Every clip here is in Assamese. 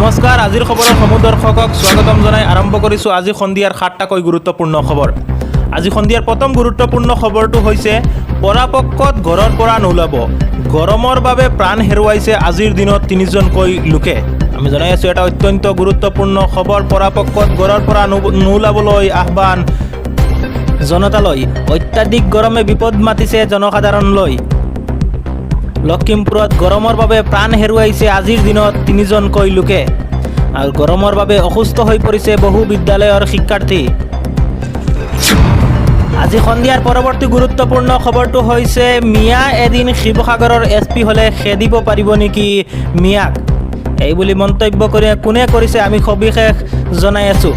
নমস্কাৰ, আজিৰ খবৰৰ সমূহ দৰ্শকক স্বাগতম জনাই আৰম্ভ কৰিছোঁ আজি সন্ধিয়াৰ 7টাকৈ গুৰুত্বপূৰ্ণ খবৰ। আজি সন্ধিয়াৰ প্ৰথম গুৰুত্বপূৰ্ণ খবৰটো হৈছে পৰাপক্ষত ঘৰৰ পৰা নোলাব। গৰমৰ বাবে প্ৰাণ হেৰুৱাইছে আজিৰ দিনত 3জনকৈ লোকে। আমি জনাই আছোঁ এটা অত্যন্ত গুৰুত্বপূৰ্ণ খবৰ। পৰাপক্ষত ঘৰৰ পৰা নোলাবলৈ আহ্বান জনতালৈ। অত্যাধিক গৰমে বিপদ মাতিছে জনসাধাৰণলৈ। লখিমপুৰত গৰমৰ বাবে প্ৰাণ হেৰুৱাইছে আজিৰ দিনত 3জনকৈ লোকে। আৰু গৰমৰ বাবে অসুস্থ হৈ পৰিছে বহু বিদ্যালয়ৰ শিক্ষাৰ্থী। আজি সন্ধিয়াৰ পৰৱৰ্তী গুৰুত্বপূৰ্ণ খবৰটো হৈছে মিয়া এদিন শিৱসাগৰৰ SP হ'লে খেদিব পাৰিব নেকি মিয়াক? এইবুলি মন্তব্য কৰি কোনে কৰিছে আমি সবিশেষ জনাই আছোঁ।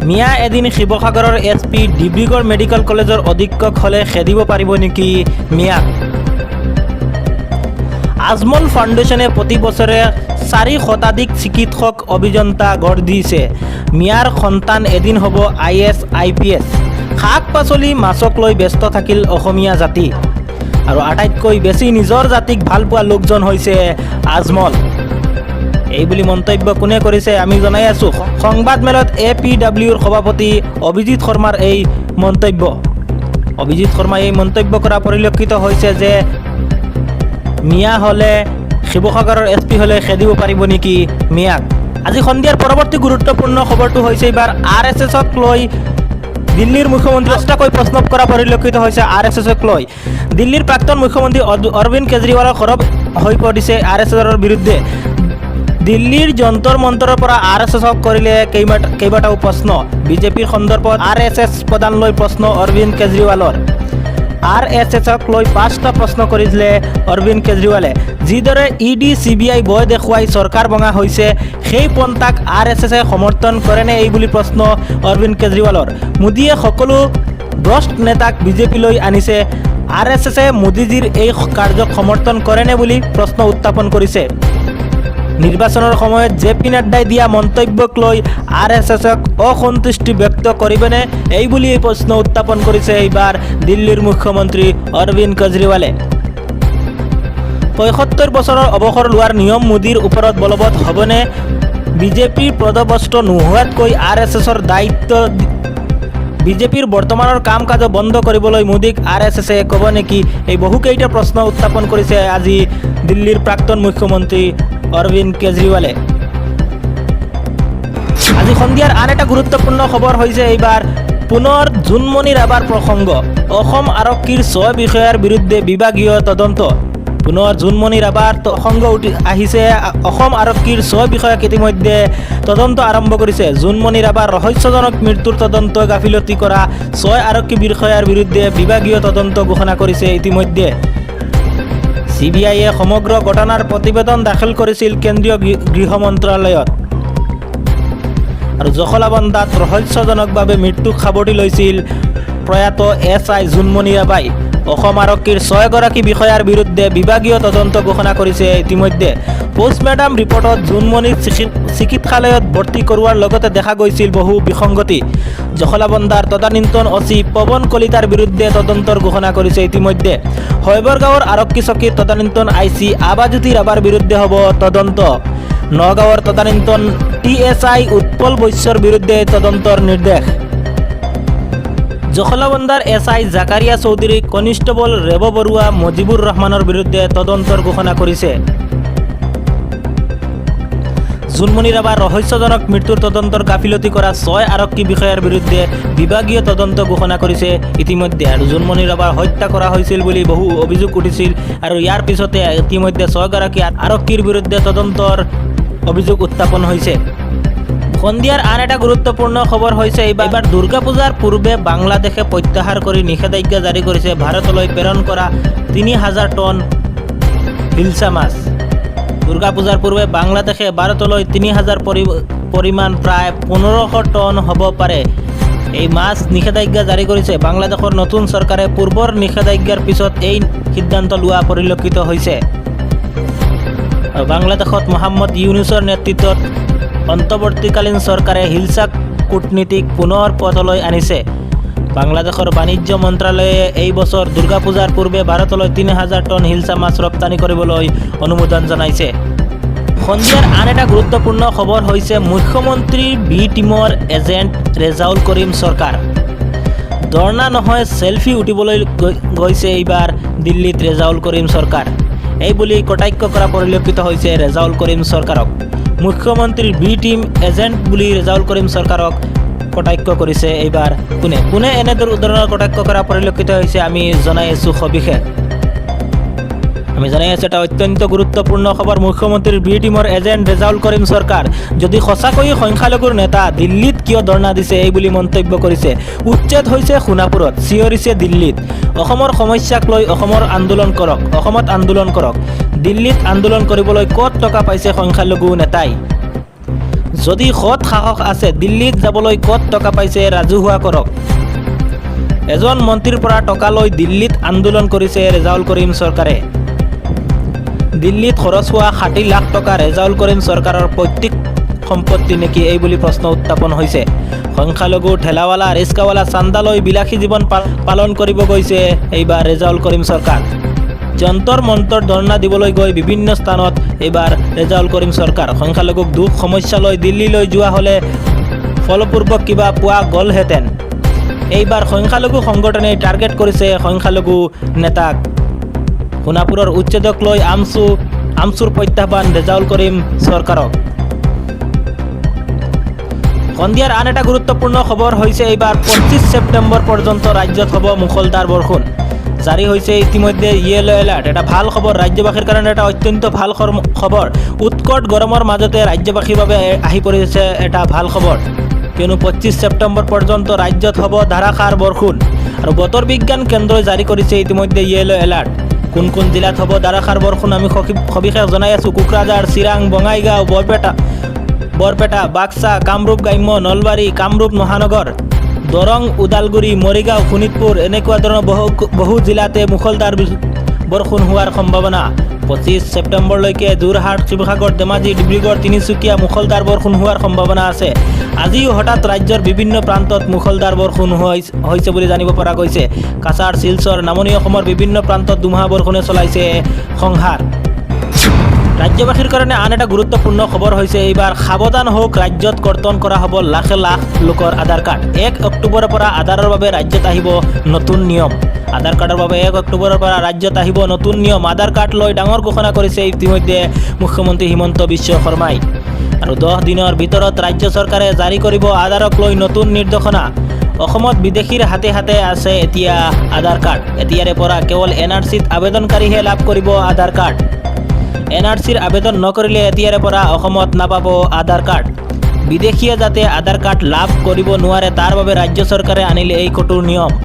মিয়া এদিন শিৱসাগৰৰ SP ডিব্ৰুগড় মেডিকেল কলেজৰ অধীক্ষক হ'লে খেদিব পাৰিব নেকি মিয়াক? আজমল ফাউণ্ডেশ্যনে প্ৰতি বছৰে 4 শতাধিক চিকিৎসক অভিযন্তা গঢ় দিছে। মিয়াৰ সন্তান এদিন হ'ব IAS IPS। শাক পাচলি মাছক লৈ ব্যস্ত থাকিল অসমীয়া জাতি। আৰু আটাইতকৈ বেছি নিজৰ জাতিক ভাল পোৱা লোকজন হৈছে আজমল। এইবুলি মন্তব্য কোনে কৰিছে আমি জনাই আছোঁ। সংবাদমেলত APWৰ সভাপতি অভিজিত শৰ্মাৰ এই মন্তব্য। অভিজিত শৰ্মাই এই মন্তব্য কৰা পৰিলক্ষিত হৈছে যে মিয়া হ'লে শিৱসাগৰৰ SP হ'লে খেদিব পাৰিব নেকি মিয়াক? আজি সন্ধিয়াৰ পৰৱৰ্তী গুৰুত্বপূৰ্ণ খবৰটো হৈছে এইবাৰ RSSক লৈ দিল্লীৰ মুখ্যমন্ত্ৰী ৰাষ্ট্ৰকৈ প্ৰশ্ন কৰা পৰিলক্ষিত হৈছে। RSSক লৈ দিল্লীৰ প্ৰাক্তন মুখ্যমন্ত্ৰী অৰবিন্দ কেজৰিৱালৰ সৰব হৈ পৰিছে RSSৰ বিৰুদ্ধে। দিল্লীৰ যন্তৰ মন্তৰৰ পৰা RSSক কৰিলে কেইবাটাও প্ৰশ্ন। বিজেপিৰ সন্দৰ্ভত RSS প্ৰদান লৈ প্ৰশ্ন অৰবিন্দ কেজৰিৱালৰ। RSSক লৈ 5টা প্ৰশ্ন কৰিছিলে অৰবিন্দ কেজৰিৱালে। যিদৰে ED CBI বয় দেখুৱাই চৰকাৰ ভঙা হৈছে সেই পন্থাক RSSে সমৰ্থন কৰেনে এইবুলি প্ৰশ্ন অৰবিন্দ কেজৰিৱালৰ। মোদীয়ে সকলো ভ্ৰষ্ট নেতাক বিজেপিলৈ আনিছে। RSSে মোদীজীৰ এই কাৰ্যক সমৰ্থন কৰেনে বুলি প্ৰশ্ন উত্থাপন কৰিছে। নিৰ্বাচনৰ সময়ত JP নাড্ডাই দিয়া মন্তব্যক লৈ RSSক অসন্তুষ্টি ব্যক্ত কৰিবনে এইবুলি এই প্ৰশ্ন উত্থাপন কৰিছে এইবাৰ দিল্লীৰ মুখ্যমন্ত্ৰী অৰবিন্দ কেজৰিৱালে। ৭৫ বছৰৰ অৱসৰ লোৱাৰ নিয়ম মোদীৰ ওপৰত বলবৎ হ'বনে? বিজেপিৰ পদভ্ৰষ্ট নোহোৱাতকৈ RSSৰ দায়িত্ব বিজেপিৰ বৰ্তমানৰ কাম কাজ বন্ধ কৰিবলৈ মোদীক RSSে ক'ব নেকি? এই বহুকেইটা প্ৰশ্ন উত্থাপন কৰিছে আজি দিল্লীৰ প্ৰাক্তন মুখ্যমন্ত্ৰী অৰবিন্দ কেজৰিৱালে। আজি সন্ধিয়াৰ আন এটা গুৰুত্বপূৰ্ণ খবৰ হৈছে এইবাৰ পুনৰ জোনমণি ৰাভাৰ প্ৰসংগ। অসম আৰক্ষীৰ 6 বিষয়াৰ বিৰুদ্ধে বিভাগীয় তদন্ত। পুনৰ জোনমণি ৰাভাৰ প্ৰসংগ আহিছে। অসম আৰক্ষীৰ 6 বিষয়াক ইতিমধ্যে তদন্ত আৰম্ভ কৰিছে। জোনমণি ৰাভাৰ ৰহস্যজনক মৃত্যুৰ তদন্ত গাফিলতি কৰা 6 আৰক্ষী বিষয়াৰ বিৰুদ্ধে বিভাগীয় তদন্ত ঘোষণা কৰিছে ইতিমধ্যে। CBIয়ে সমগ্ৰ ঘটনাৰ প্ৰতিবেদন দাখিল কৰিছিল কেন্দ্ৰীয় গৃহ মন্ত্ৰালয়ত। আৰু জখলাবন্ধাত ৰহস্যজনকভাৱে মৃত্যুক সাৱটি লৈছিল প্ৰয়াত SI জোনমণি ৰাভাই। অসম আৰক্ষীৰ 6 গৰাকী বিষয়াৰ বিৰুদ্ধে বিভাগীয় তদন্ত ঘোষণা কৰিছে ইতিমধ্যে। পোষ্টমৰ্টেম ৰিপৰ্টত জোনমণিক চিকিৎসালয়ত ভৰ্তি কৰোৱাৰ লগতে দেখা গৈছিল বহু বিসংগতি। জখলাবন্ধাৰ তদানীন্তন OC পৱন কলিতাৰ বিৰুদ্ধে তদন্তৰ ঘোষণা কৰিছে ইতিমধ্যে। শৈবৰগাঁৱৰ আৰক্ষী চকীৰ তদানীন্তন IC আবাজ্যোতি ৰাভাৰ বিৰুদ্ধে হ'ব তদন্ত। নগাঁৱৰ তদানীন্তন TSI উৎপল বৈশ্যৰ বিৰুদ্ধে তদন্তৰ নিৰ্দেশ। জখলাবন্ধাৰ SI জাকাৰিয়া চৌধুৰী, কনিষ্টেবল ৰেব বৰুৱা, মজিবুৰ ৰহমানৰ বিৰুদ্ধে তদন্তৰ ঘোষণা কৰিছে। জোনমণি ৰাভাৰ ৰহস্যজনক মৃত্যুৰ তদন্তৰ গাফিলতি কৰা 6 আৰক্ষী বিষয়াৰ বিৰুদ্ধে বিভাগীয় তদন্ত ঘোষণা কৰিছে ইতিমধ্যে। আৰু জোনমণি ৰাভাৰ হত্যা কৰা হৈছিল বুলি বহু অভিযোগ উঠিছিল। আৰু ইয়াৰ পিছতে ইতিমধ্যে 6 গৰাকী আৰক্ষীৰ বিৰুদ্ধে তদন্তৰ অভিযোগ উত্থাপন হৈছে। সন্ধিয়াৰ আন এটা গুৰুত্বপূৰ্ণ খবৰ হৈছে এইবাৰ দুৰ্গা পূজাৰ পূৰ্বে বাংলাদেশে প্ৰত্যাহাৰ কৰি নিষেধাজ্ঞা জাৰি কৰিছে ভাৰতলৈ প্ৰেৰণ কৰা 3000 টন হিলচা মাছ। দুৰ্গা পূজাৰ পূৰ্বে বাংলাদেশে ভাৰতলৈ 3000 পৰিমাণ প্ৰায় 1500 টন হ'ব পাৰে এই মাছ নিষেধাজ্ঞা জাৰি কৰিছে বাংলাদেশৰ নতুন চৰকাৰে। পূৰ্বৰ নিষেধাজ্ঞাৰ পিছত এই সিদ্ধান্ত লোৱা পৰিলক্ষিত হৈছে। আৰু বাংলাদেশত মহম্মদ ইউনুছৰ নেতৃত্বত অন্তৱৰ্তীকালীন চৰকাৰে হিলচাক কূটনীতিক পুনৰ পথলৈ আনিছে। বাংলাদেশৰ বাণিজ্য মন্ত্ৰালয়ে এই বছৰ দুৰ্গা পূজাৰ পূৰ্বে ভাৰতলৈ 3000 টন হিলচা মাছ ৰপ্তানি কৰিবলৈ অনুমোদন জনাইছে। সন্ধিয়াৰ আন এটা গুৰুত্বপূৰ্ণ খবৰ হৈছে মুখ্যমন্ত্ৰীৰ বি টিমৰ এজেণ্ট ৰেজাউল কৰিম চৰকাৰ। ধৰ্ণা নহয় চেলফি উঠিবলৈ গৈছে এইবাৰ দিল্লীত ৰেজাউল কৰিম চৰকাৰ। এই বুলি কটাক্ষ কৰা পৰিলক্ষিত হৈছে ৰেজাউল কৰিম চৰকাৰক। মুখ্যমন্ত্ৰীৰ বি টিম এজেণ্ট বুলি ৰেজাউল কৰিম চৰকাৰক কটাক্ষ কৰিছে এইবাৰ কোনে এনেধৰণৰ কটাক্ষ কৰা পৰিলক্ষিত হৈছে আমি জনাই আছোঁ সবিশেষ। আমি জানাই আছোঁ এটা অত্যন্ত গুৰুত্বপূৰ্ণ খবৰ। মুখ্যমন্ত্ৰীৰ বি টিমৰ এজেণ্ট ৰেজাউল কৰিম চৰকাৰ যদি সঁচাকৈয়ে সংখ্যালঘুৰ নেতা দিল্লীত কিয় ধৰ্ণা দিছে এই বুলি মন্তব্য কৰিছে। উচ্ছেদ হৈছে সোণাপুৰত, চিঞৰিছে দিল্লীত। অসমৰ সমস্যাক লৈ অসমত আন্দোলন কৰক। দিল্লীত আন্দোলন কৰিবলৈ ক'ত টকা পাইছে সংখ্যালঘু নেতাই? যদি সৎ সাহস আছে দিল্লীত যাবলৈ ক'ত টকা পাইছে ৰাজহুৱা কৰক। এজন মন্ত্ৰীৰ পৰা টকা লৈ দিল্লীত আন্দোলন কৰিছে ৰেজাউল কৰিম চৰকাৰে। দিল্লীত খৰচ হোৱা 60 লাখ টকা ৰেজাউল কৰিম চৰকাৰৰ পৈতৃক সম্পত্তি নেকি এই বুলি প্ৰশ্ন উত্থাপন হৈছে। সংখ্যালঘু ঠেলাৱালা ৰিক্সাৱালা চান্দা লৈ বিলাসী জীৱন পালন কৰিব গৈছে এইবাৰ ৰেজাউল কৰিম চৰকাৰ। যন্তৰ মন্তৰ ধৰ্ণা দিবলৈ গৈ বিভিন্ন স্থানত এইবাৰ ৰেজাউল কৰিম চৰকাৰ। সংখ্যালঘুক দুখ সমস্যা লৈ দিল্লীলৈ যোৱা হ'লে ফলপূৰ্বক কিবা পোৱা গ'লহেঁতেন। এইবাৰ সংখ্যালঘু সংগঠনে টাৰ্গেট কৰিছে সংখ্যালঘু নেতাক। সোণাপুৰৰ উচ্ছেদক লৈ আমচুৰ প্ৰত্যাহ্বান ৰেজাউল কৰিম চৰকাৰক। সন্ধিয়াৰ আন এটা গুৰুত্বপূৰ্ণ খবৰ হৈছে এইবাৰ 25 ছেপ্টেম্বৰ পৰ্যন্ত ৰাজ্যত হ'ব মুষলধাৰ বৰষুণ। জাৰি হৈছে ইতিমধ্যে য়েলো এলাৰ্ট। এটা ভাল খবৰ, ৰাজ্যবাসীৰ কাৰণে এটা অত্যন্ত ভাল খবৰ। উৎকট গৰমৰ মাজতে ৰাজ্যবাসীৰ বাবে আহি পৰিছে এটা ভাল খবৰ, কিয়নো 25 ছেপ্টেম্বৰ পৰ্যন্ত ৰাজ্যত হ'ব ধাৰাসাৰ বৰষুণ। আৰু বতৰ বিজ্ঞান কেন্দ্ৰই জাৰি কৰিছে ইতিমধ্যে য়েলো এলাৰ্ট। কোন জিলাত হ'ব ধাৰাসাৰ বৰষুণ আমি সবিশেষ জনাই আছোঁ। কোকৰাঝাৰ, চিৰাং, বঙাইগাঁও, বৰপেটা, বাক্সা, কামৰূপ গ্ৰাম্য, নলবাৰী, কামৰূপ মহানগৰ, দৰং, ওদালগুৰি, মৰিগাঁও, শোণিতপুৰ এনেকুৱা ধৰণৰ বহু জিলাতে মুষলধাৰ বৰষুণ হোৱাৰ সম্ভাৱনা। 25 ছেপ্টেম্বৰলৈকে যোৰহাট, শিৱসাগৰ, ধেমাজি, ডিব্ৰুগড়, তিনিচুকীয়া মুষলধাৰ বৰষুণ হোৱাৰ সম্ভাৱনা আছে। আজিও হঠাৎ ৰাজ্যৰ বিভিন্ন প্ৰান্তত মুষলধাৰ বৰষুণ হৈছে বুলি জানিব পৰা গৈছে। কাছাৰ, শিলচৰ, নামনি অসমৰ বিভিন্ন প্ৰান্তত ধুমুহা বৰষুণে চলাইছে সংহাৰ। ৰাজ্যবাসীৰ কাৰণে আন এটা গুৰুত্বপূৰ্ণ খবৰ হৈছে এইবাৰ সাৱধান হওক, ৰাজ্যত কৰ্তন কৰা হ'ব লাখ লোকৰ আধাৰ কাৰ্ড। 1 অক্টোবৰৰ পৰা আধাৰৰ বাবে ৰাজ্যত আহিব নতুন নিয়ম। আধাৰ কাৰ্ডৰ বাবে 1 অক্টোবৰৰ পৰা ৰাজ্যত আহিব নতুন নিয়ম। আধাৰ কাৰ্ড লৈ ডাঙৰ ঘোষণা কৰিছে ইতিমধ্যে মুখ্যমন্ত্ৰী হিমন্ত বিশ্ব শৰ্মাই। আৰু 10 দিনৰ ভিতৰত ৰাজ্য চৰকাৰে জাৰি কৰিব আধাৰক লৈ নতুন নিৰ্দেশনা। অসমত বিদেশীৰ হাতে হাতে আছে এতিয়া আধাৰ কাৰ্ড। এতিয়াৰে পৰা কেৱল NRCত আবেদনকাৰীহে লাভ কৰিব আধাৰ কাৰ্ড। NRCৰ আবেদন নকৰিলে এতিয়াৰে পৰা অসমত নাপাব আধাৰ কাৰ্ড। বিদেশীয়ে যাতে আধাৰ কাৰ্ড লাভ কৰিব নোৱাৰে তাৰ বাবে ৰাজ্য চৰকাৰে আনিলে এই কঠোৰ নিয়ম।